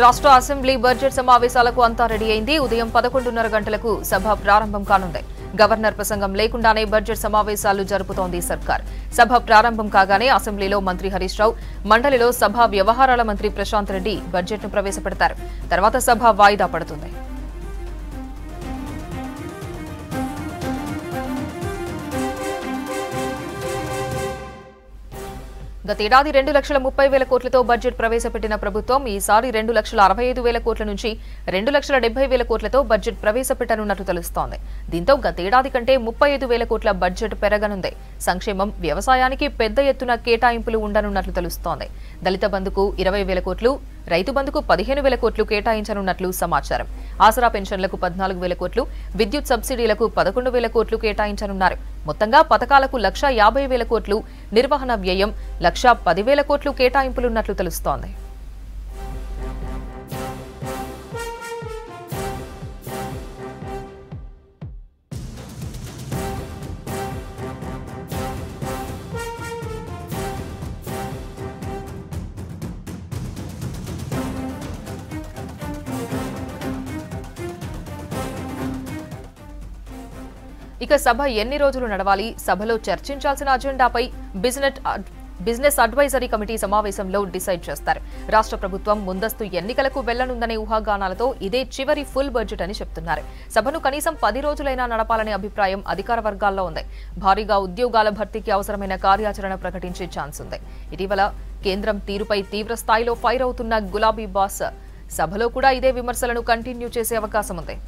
రాష్ట్ర assembly budget సమావేశాలకు అంతా రెడీ అయింది. ఉదయం 11:30 గంటలకు సభ ప్రారంభం కానుంది. గవర్నర్ ప్రసంగం లేకుండానే బడ్జెట్ సమావేశాలు జరుపుతోంది సర్కార్. సభ ప్రారంభం కాగానే అసెంబ్లీలో మంత్రి హరీష్ రావు, మండలిలో సభా వ్యవహారాల మంత్రి ప్రశాంత్ రెడ్డి బడ్జెట్ను ప్రవేశపెడతారు. తర్వాత సభ వాయిదా పడుతుంది. గతేడాది 2,30,000 కోట్లతో బడ్జెట్ ప్రవేశపెట్టిన ప్రభుత్వం ఈసారి 2,65,000 కోట్ల నుంచి 2,70,000 కోట్లతో బడ్జెట్ ప్రవేశపెట్టనున్నట్లు తెలుస్తోంది. దీంతో గతేడాది కంటే 35,000 కోట్ల బడ్జెట్ పెరగనుంది. సంక్షేమం, వ్యవసాయానికి పెద్ద ఎత్తున కేటాయింపులు ఉండనున్నట్లు తెలుస్తోంది. దళిత బంధుకు 20,000 కోట్లు, రైతు బంధుకు 15,000 కోట్లు కేటాయించనున్నట్లు సమాచారం. ఆసరా పెన్షన్లకు 14,000 కోట్లు, విద్యుత్ సబ్సిడీలకు 11,000 కోట్లు కేటాయించనున్నారు. మొత్తంగా పథకాలకు 1,50,000 కోట్లు, నిర్వహణ వ్యయం 1,10,000 కోట్లు కేటాయింపులున్నట్లు తెలుస్తోంది. ఇక సభ ఎన్ని రోజులు నడవాలి, సభలో చర్చించాల్సిన అజెండాపై బిజినెస్ అడ్వైజరీ కమిటీ సమావేశంలో డిసైడ్ చేస్తారు. రాష్ట్ర ప్రభుత్వం ముందస్తు ఎన్నికలకు వెళ్లనుందనే ఊహాగానాలతో ఇదే చివరి ఫుల్ బడ్జెట్ అని చెప్తున్నారు. సభను కనీసం 10 రోజులైనా నడపాలనే అభిప్రాయం అధికార వర్గాల్లో ఉంది. భారీగా ఉద్యోగాల భర్తీకి అవసరమైన కార్యాచరణ ప్రకటించే ఛాన్స్ ఉంది. ఇటీవల కేంద్రం తీరుపై తీవ్ర స్థాయిలో ఫైర్ అవుతున్న గులాబీ బాస్ సభలో కూడా ఇదే విమర్శలను కంటిన్యూ చేసే అవకాశం ఉంది.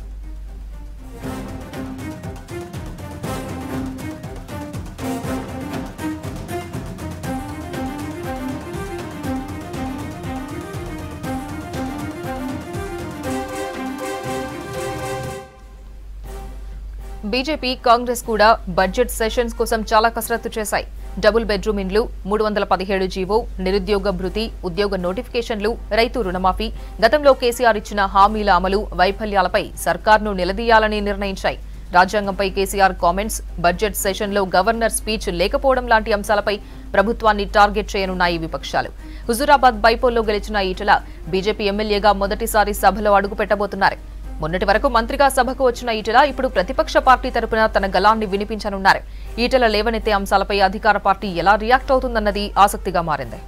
బీజేపీ, కాంగ్రెస్ కూడా బడ్జెట్ సెషన్స్ కోసం చాలా కసరత్తు చేశాయి. డబుల్ బెడ్రూమ్ ఇండ్లు, 317 జీవో, నిరుద్యోగ భృతి, ఉద్యోగ నోటిఫికేషన్లు, రైతు రుణమాఫీ, గతంలో కేసీఆర్ ఇచ్చిన హామీల అమలు వైఫల్యాలపై సర్కార్ను నిలదీయాలని నిర్ణయించాయి. రాజ్యాంగంపై కేసీఆర్ కామెంట్స్, బడ్జెట్ సెషన్లో గవర్నర్ స్పీచ్ లేకపోవడం లాంటి అంశాలపై ప్రభుత్వాన్ని టార్గెట్ చేయనున్నాయి విపక్షాలు. హుజూరాబాద్ బైపోల్లో గెలిచిన ఈటెల బీజేపీ ఎమ్మెల్యేగా మొదటిసారి సభలో అడుగుపెట్టబోతున్నారు. మొన్నటి వరకు మంత్రిగా సభకు వచ్చిన ఈటెల ఇప్పుడు ప్రతిపక్ష పార్టీ తరపున తన గళాన్ని వినిపించనున్నారు. ఈటెల లేవనెత్తే అంశాలపై అధికార పార్టీ ఎలా రియాక్ట్ అవుతుందన్నది ఆసక్తిగా మారింది.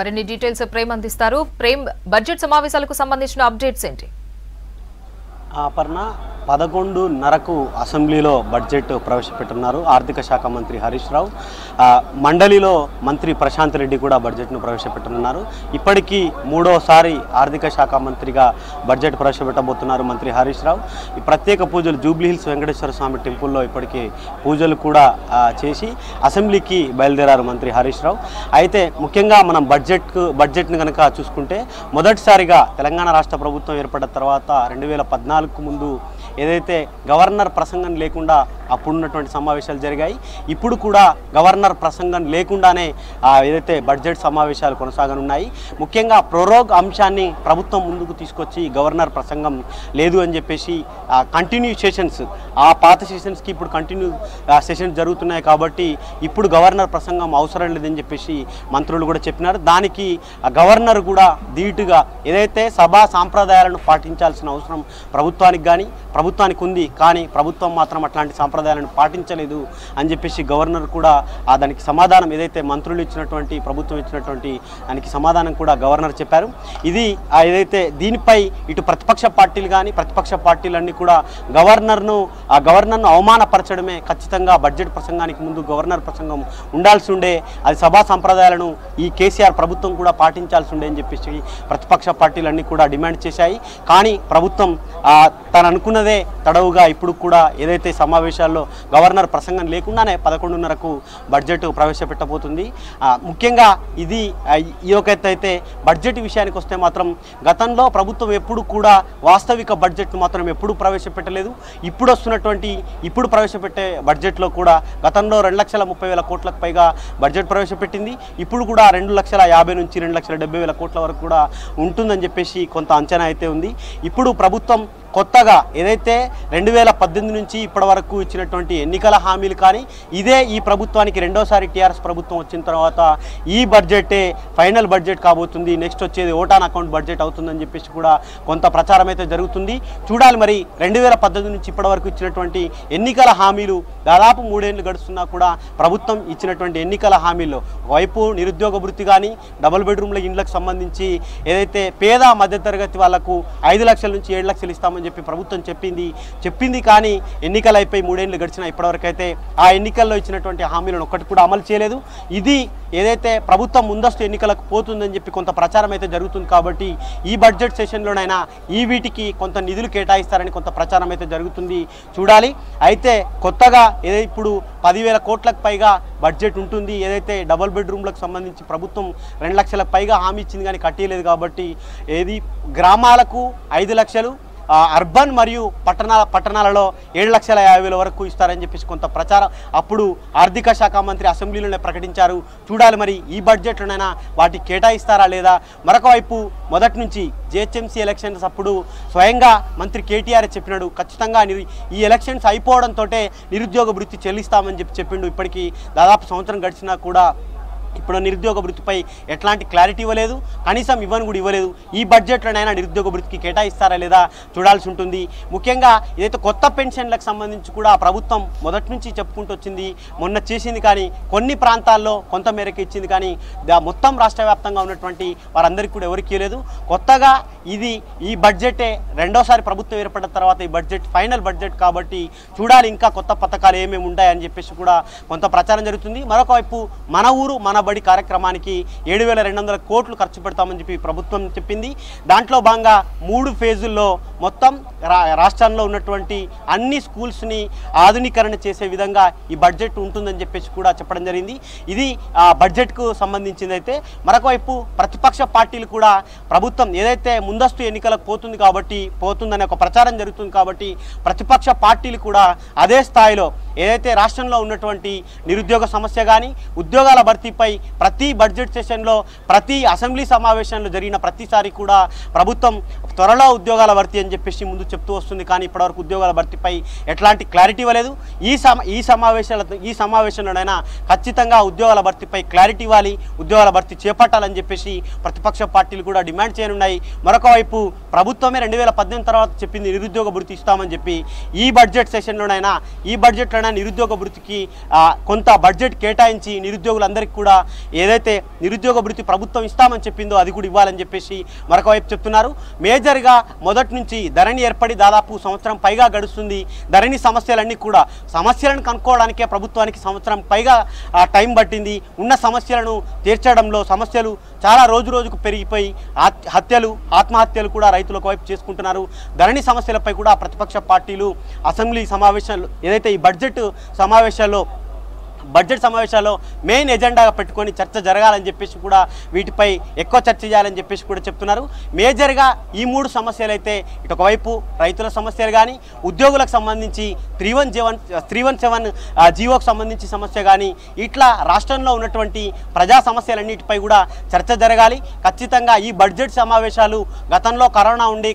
మరిన్ని డీటెయిల్స్ ప్రేమ్ అందిస్తారు. ప్రేమ్, బడ్జెట్ సమావేశాలకు సంబంధించిన అప్డేట్స్ ఏంటి? అపర్ణ, 11:30కు అసెంబ్లీలో బడ్జెట్ ప్రవేశపెట్టున్నారు ఆర్థిక శాఖ మంత్రి హరీష్ రావు. మండలిలో మంత్రి ప్రశాంత్ రెడ్డి కూడా బడ్జెట్ను ప్రవేశపెట్టనున్నారు. ఇప్పటికీ 3వసారి ఆర్థిక శాఖ మంత్రిగా బడ్జెట్ ప్రవేశపెట్టబోతున్నారు మంత్రి హరీష్ రావు. ఈ ప్రత్యేక పూజలు జూబ్లీహిల్స్ వెంకటేశ్వర స్వామి టెంపుల్లో ఇప్పటికీ పూజలు కూడా చేసి అసెంబ్లీకి బయలుదేరారు మంత్రి హరీష్ రావు. అయితే ముఖ్యంగా మనం బడ్జెట్ను కనుక చూసుకుంటే మొదటిసారిగా తెలంగాణ రాష్ట్ర ప్రభుత్వం ఏర్పడిన తర్వాత 2014కు ముందు ఏదైతే గవర్నర్ ప్రసంగం లేకుండా అప్పుడున్నటువంటి సమావేశాలు జరిగాయి, ఇప్పుడు కూడా గవర్నర్ ప్రసంగం లేకుండానే ఏదైతే బడ్జెట్ సమావేశాలు కొనసాగనున్నాయి. ముఖ్యంగా ప్రొరోగ్ అంశాన్ని ప్రభుత్వం ముందుకు తీసుకొచ్చి గవర్నర్ ప్రసంగం లేదు అని చెప్పేసి కంటిన్యూ సెషన్స్, ఆ పాత సెషన్స్కి ఇప్పుడు కంటిన్యూ సెషన్స్ జరుగుతున్నాయి కాబట్టి ఇప్పుడు గవర్నర్ ప్రసంగం అవసరం లేదని చెప్పేసి మంత్రులు కూడా చెప్పినారు. దానికి గవర్నర్ కూడా ధీటుగా ఏదైతే సభా సాంప్రదాయాలను పాటించాల్సిన అవసరం ప్రభుత్వానికి ఉంది, కానీ ప్రభుత్వం మాత్రం అట్లాంటి సాంప్రదాయాలను పాటించలేదు అని చెప్పేసి గవర్నర్ కూడా దానికి సమాధానం ఏదైతే మంత్రులు ఇచ్చినటువంటి, ప్రభుత్వం ఇచ్చినటువంటి దానికి సమాధానం కూడా గవర్నర్ చెప్పారు. ఇది ఏదైతే దీనిపై ఇటు ప్రతిపక్ష పార్టీలన్నీ కూడా గవర్నర్ను అవమానపరచడమే, ఖచ్చితంగా బడ్జెట్ ప్రసంగానికి ముందు గవర్నర్ ప్రసంగం ఉండాల్సి ఉండే, అది సభా సంప్రదాయాలను ఈ కేసీఆర్ ప్రభుత్వం కూడా పాటించాల్సి ఉండే అని చెప్పేసి ప్రతిపక్ష పార్టీలన్నీ కూడా డిమాండ్ చేశాయి. కానీ ప్రభుత్వం తను అనుకున్నదే అదే తడవుగా ఇప్పుడు కూడా ఏదైతే సమావేశాల్లో గవర్నర్ ప్రసంగం లేకుండానే 11:30కు బడ్జెట్ ప్రవేశపెట్టబోతుంది. ముఖ్యంగా ఇది ఈ ఒక అయితే బడ్జెట్ విషయానికి వస్తే మాత్రం గతంలో ప్రభుత్వం ఎప్పుడు కూడా వాస్తవిక బడ్జెట్ను మాత్రం ఎప్పుడు ప్రవేశపెట్టలేదు. ఇప్పుడు ప్రవేశపెట్టే బడ్జెట్లో కూడా గతంలో 2,30,000 కోట్లకు పైగా బడ్జెట్ ప్రవేశపెట్టింది. ఇప్పుడు కూడా 2,50,000 నుంచి 2,70,000 కోట్ల వరకు కూడా ఉంటుందని చెప్పేసి కొంత అంచనా అయితే ఉంది. ఇప్పుడు ప్రభుత్వం కొత్తగా ఏదైతే 2018 నుంచి ఇప్పటి వరకు ఇచ్చినటువంటి ఎన్నికల హామీలు కానీ ఇదే ఈ ప్రభుత్వానికి రెండోసారి టీఆర్ఎస్ ప్రభుత్వం వచ్చిన తర్వాత ఈ బడ్జెటే ఫైనల్ బడ్జెట్ కాబోతుంది, నెక్స్ట్ వచ్చేది ఓటాన్ అకౌంట్ బడ్జెట్ అవుతుందని చెప్పేసి కూడా కొంత ప్రచారం అయితే జరుగుతుంది. చూడాలి మరి 2018 నుంచి ఇప్పటి వరకు ఇచ్చినటువంటి ఎన్నికల హామీలు దాదాపు 3 ఏళ్ళు గడుస్తున్నా కూడా ప్రభుత్వం ఇచ్చినటువంటి ఎన్నికల హామీల్లో ఒకవైపు నిరుద్యోగ భృతి కానీ డబుల్ బెడ్రూమ్ల ఇండ్లకు సంబంధించి ఏదైతే పేద మధ్యతరగతి వాళ్లకు 5 లక్షల నుంచి 7 లక్షలు ఇస్తామని చెప్పి ప్రభుత్వం చెప్పింది కానీ ఎన్నికలు అయిపోయి 3 ఏళ్ళు గడిచినా ఇప్పటివరకు అయితే ఆ ఎన్నికల్లో ఇచ్చినటువంటి హామీలను ఒక్కటి కూడా అమలు చేయలేదు. ఇది ఏదైతే ప్రభుత్వం ముందస్తు ఎన్నికలకు పోతుందని చెప్పి కొంత ప్రచారం అయితే జరుగుతుంది. కాబట్టి ఈ బడ్జెట్ సెషన్లోనైనా ఈ వీటికి కొంత నిధులు కేటాయిస్తారని కొంత ప్రచారం అయితే జరుగుతుంది. చూడాలి. అయితే కొత్తగా ఏదైతే ఇప్పుడు 10,000 కోట్లకు పైగా బడ్జెట్ ఉంటుంది. ఏదైతే డబుల్ బెడ్రూమ్లకు సంబంధించి ప్రభుత్వం 2 లక్షలకు పైగా హామీ ఇచ్చింది కానీ కట్టలేదు. కాబట్టి ఏది గ్రామాలకు 5 లక్షలు, అర్బన్ మరియు పట్టణాలలో 7,50,000 వరకు ఇస్తారని చెప్పేసి కొంత ప్రచారం అప్పుడు ఆర్థిక శాఖ మంత్రి అసెంబ్లీలోనే ప్రకటించారు. చూడాలి మరి ఈ బడ్జెట్లోనైనా వాటికి కేటాయిస్తారా లేదా. మరొక వైపు మొదటి నుంచి జిహెచ్ఎంసీ ఎలక్షన్స్ అప్పుడు స్వయంగా మంత్రి కేటీఆర్ చెప్పినాడు, ఖచ్చితంగా ఈ ఎలక్షన్స్ అయిపోవడంతో నిరుద్యోగ భృతి చెల్లిస్తామని చెప్పిండు. ఇప్పటికీ దాదాపు సంవత్సరం గడిచినా కూడా ఇప్పుడు నిరుద్యోగ భృతిపై ఎట్లాంటి క్లారిటీ ఇవ్వలేదు, కనీసం ఇవ్వలేదు. ఈ బడ్జెట్లోనైనా నిరుద్యోగ భృతికి కేటాయిస్తారా లేదా చూడాల్సి ఉంటుంది. ముఖ్యంగా ఏదైతే కొత్త పెన్షన్లకు సంబంధించి కూడా ప్రభుత్వం మొదటి నుంచి చెప్పుకుంటూ వచ్చింది, మొన్న చేసింది కానీ కొన్ని ప్రాంతాల్లో కొంత మేరకు ఇచ్చింది కానీ మొత్తం రాష్ట్ర వ్యాప్తంగా ఉన్నటువంటి వారందరికీ కూడా ఎవరికి లేదు. కొత్తగా ఈ బడ్జెటే రెండోసారి ప్రభుత్వం ఏర్పడిన తర్వాత ఈ బడ్జెట్ ఫైనల్ బడ్జెట్ కాబట్టి చూడాలి ఇంకా కొత్త పథకాలు ఏమేమి ఉంటాయని చెప్పేసి కూడా కొంత ప్రచారం జరుగుతుంది. మరొక వైపు మన ఊరు మన బడి కార్యక్రమానికి 7,200 కోట్లు ఖర్చు పెడతామని చెప్పి ప్రభుత్వం చెప్పింది. దాంట్లో భాగంగా 3 ఫేజుల్లో మొత్తం రాష్ట్రంలో ఉన్నటువంటి అన్ని స్కూల్స్ని ఆధునీకరణ చేసే విధంగా ఈ బడ్జెట్ ఉంటుందని చెప్పేసి కూడా చెప్పడం జరిగింది. ఇది బడ్జెట్కు సంబంధించింది. అయితే మరొక వైపు ప్రతిపక్ష పార్టీలు కూడా ప్రభుత్వం ఏదైతే ముందస్తు ఎన్నికలకు పోతుందనే ఒక ప్రచారం జరుగుతుంది. కాబట్టి ప్రతిపక్ష పార్టీలు కూడా అదే స్థాయిలో ఏదైతే రాష్ట్రంలో ఉన్నటువంటి నిరుద్యోగ సమస్య కానీ ఉద్యోగాల భర్తీపై ప్రతి బడ్జెట్ సెషన్లో ప్రతి అసెంబ్లీ సమావేశంలో జరిగిన ప్రతిసారి కూడా ప్రభుత్వం త్వరలో ఉద్యోగాల భర్తీ అని చెప్పేసి ముందు చెప్తూ వస్తుంది. కానీ ఇప్పటివరకు ఉద్యోగాల భర్తీపై ఎట్లాంటి క్లారిటీ ఇవ్వలేదు. ఈ సమావేశంలోనైనా ఖచ్చితంగా ఉద్యోగాల భర్తీపై క్లారిటీ ఇవ్వాలి, ఉద్యోగాల భర్తీ చేపట్టాలని చెప్పేసి ప్రతిపక్ష పార్టీలు కూడా డిమాండ్ చేయనున్నాయి. మరొక వైపు ప్రభుత్వమే 2018 తర్వాత చెప్పింది నిరుద్యోగ భృతి ఇస్తామని చెప్పి ఈ బడ్జెట్ సెషన్లోనైనా నిరుద్యోగ భృతికి కొంత బడ్జెట్ కేటాయించి నిరుద్యోగులందరికీ కూడా ఏదైతే నిరుద్యోగ భృతి ప్రభుత్వం ఇస్తామని చెప్పిందో అది కూడా ఇవ్వాలని చెప్పేసి మరొక వైపు చెప్తున్నారు. మేజర్గా మొదటి నుంచి ధరణి ఏర్పడి దాదాపు సంవత్సరం పైగా గడుస్తుంది. ధరణి సమస్యలను కనుక్కోవడానికే ప్రభుత్వానికి సంవత్సరం పైగా టైం పట్టింది. ఉన్న సమస్యలను తీర్చడంలో సమస్యలు చాలా రోజుకు పెరిగిపోయి ఆత్మహత్యలు కూడా రైతులు ఒకవైపు చేసుకుంటున్నారు. ధరణి సమస్యలపై కూడా ప్రతిపక్ష పార్టీలు అసెంబ్లీ సమావేశాలు ఏదైతే ఈ బడ్జెట్ సమావేశాల్లో మెయిన్ ఎజెండాగా పెట్టుకొని చర్చ జరగాలని చెప్పేసి కూడా వీటిపై ఎక్కువ చర్చ చేయాలని చెప్పేసి కూడా చెప్తున్నారు. మేజర్గా ఈ 3 సమస్యలు అయితే ఇటు ఒకవైపు రైతుల సమస్యలు కానీ ఉద్యోగులకు సంబంధించి 317 జీవోకు సంబంధించి సమస్య కానీ ఇట్లా రాష్ట్రంలో ఉన్నటువంటి ప్రజా సమస్యలన్నిటిపై కూడా చర్చ జరగాలి. ఖచ్చితంగా ఈ బడ్జెట్ సమావేశాలు గతంలో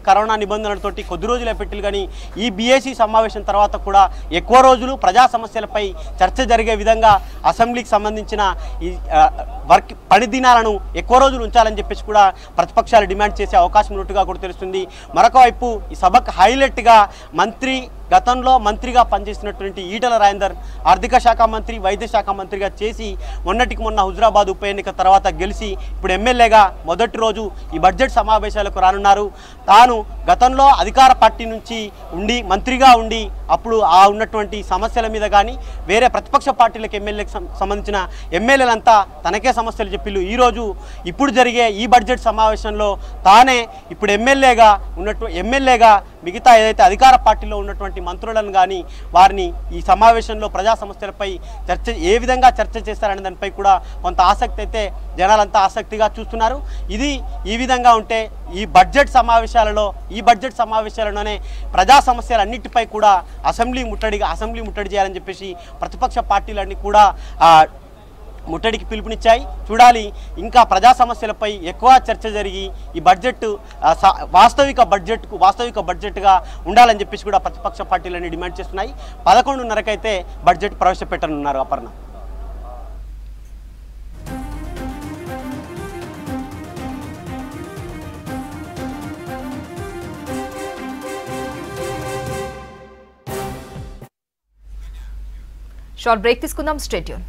కరోనా నిబంధనలతోటి కొద్ది రోజులే పెట్టిలు కానీ ఈ బీఏసీ సమావేశం తర్వాత కూడా ఎక్కువ రోజులు ప్రజా సమస్యలపై చర్చ జరిగే విధంగా అసెంబ్లీకి సంబంధించిన ఈ పని దినాలను ఎక్కువ రోజులు ఉంచాలని చెప్పేసి కూడా ప్రతిపక్షాలు డిమాండ్ చేసే అవకాశం ఉన్నట్టుగా కూడా తెలుస్తుంది. మరొక వైపు ఈ సభకు హైలైట్గా గతంలో మంత్రిగా పనిచేసినటువంటి ఈటల రాజేందర్ ఆర్థిక శాఖ మంత్రి, వైద్య శాఖ మంత్రిగా చేసి మొన్న హుజురాబాద్ ఉప ఎన్నిక తర్వాత గెలిచి ఇప్పుడు ఎమ్మెల్యేగా మొదటి రోజు ఈ బడ్జెట్ సమావేశాలకు రానున్నారు. తాను గతంలో అధికార పార్టీ నుంచి మంత్రిగా ఉండి అప్పుడు ఉన్నటువంటి సమస్యల మీద కానీ వేరే ప్రతిపక్ష పార్టీలకు సంబంధించిన ఎమ్మెల్యేలంతా తనకే సమస్యలు చెప్పిళ్ళు. ఈరోజు ఇప్పుడు జరిగే ఈ బడ్జెట్ సమావేశంలో తానే ఇప్పుడు ఎమ్మెల్యేగా మిగతా ఏదైతే అధికార పార్టీలో ఉన్నటువంటి మంత్రులను కానీ వారిని ఈ సమావేశంలో ప్రజా సమస్యలపై ఏ విధంగా చర్చ చేస్తారనే దానిపై కూడా కొంత ఆసక్తి అయితే జనాలంతా ఆసక్తిగా చూస్తున్నారు. ఇది ఈ విధంగా ఉంటే ఈ బడ్జెట్ సమావేశాలలోనే ప్రజా సమస్యలన్నిటిపై కూడా అసెంబ్లీ ముట్టడి చేయాలని చెప్పేసి ప్రతిపక్ష పార్టీలన్నీ కూడా ముట్టడికి పిలుపునిచ్చాయి. చూడాలి ఇంకా ప్రజా సమస్యలపై ఎక్కువ చర్చ జరిగి ఈ బడ్జెట్ వాస్తవిక బడ్జెట్గా ఉండాలని చెప్పేసి కూడా ప్రతిపక్ష పార్టీలన్నీ డిమాండ్ చేస్తున్నాయి. 11:30కైతే బడ్జెట్ ప్రవేశపెట్టనున్నారు. అపర్ణ. షార్ట్ బ్రేక్ తీసుకుందాం. Stay tune.